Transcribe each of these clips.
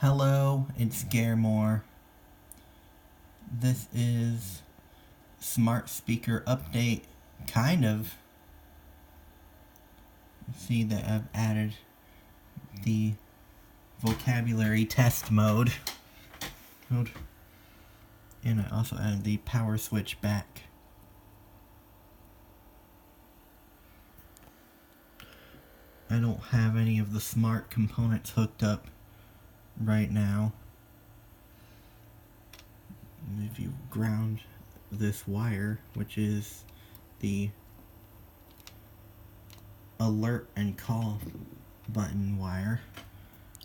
Hello, it's Garemore. This is smart speaker update, kind of. See that I've added the vocabulary test mode. And I also added the power switch back. I don't have any of the smart components hooked up right now. If you ground this wire, which is the alert and call button wire,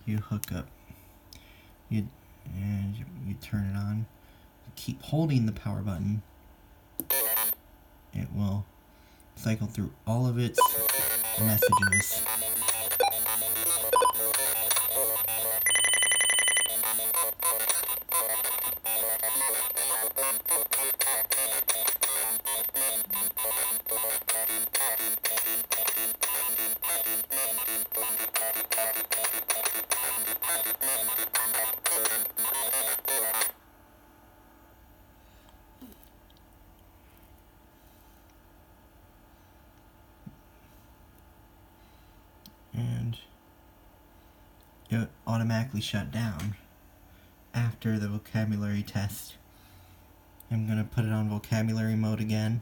you hook up, you turn it on, keep holding the power button, it will cycle through all of its messages. And it automatically shut down after the vocabulary test. I'm gonna put it on vocabulary mode again.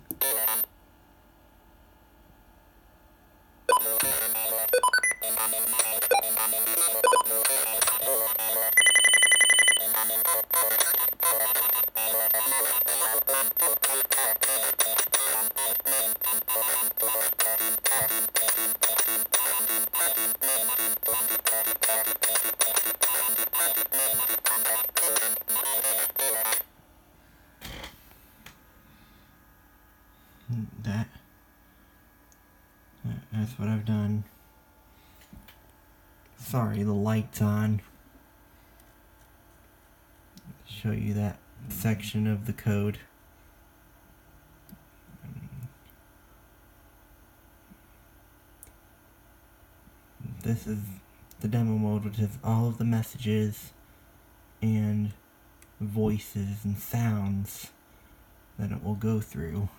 That's what I've done. Sorry, the light's on. Show you that section of the code. This is the demo mode, which has all of the messages and voices and sounds that it will go through.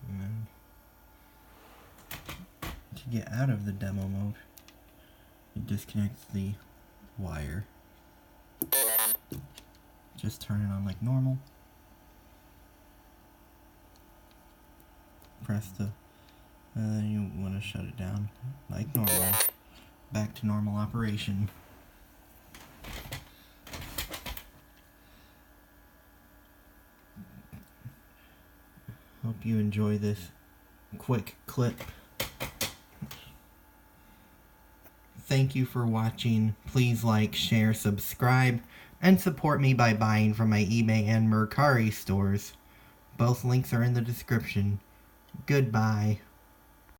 And to get out of the demo mode, you disconnect the wire. Just turn it on like normal. Press the, and then you want to shut it down like normal. Back to normal operation. Hope you enjoy this quick clip. Thank you for watching. Please like, share, subscribe, and support me by buying from my eBay and Mercari stores. Both links are in the description. Goodbye.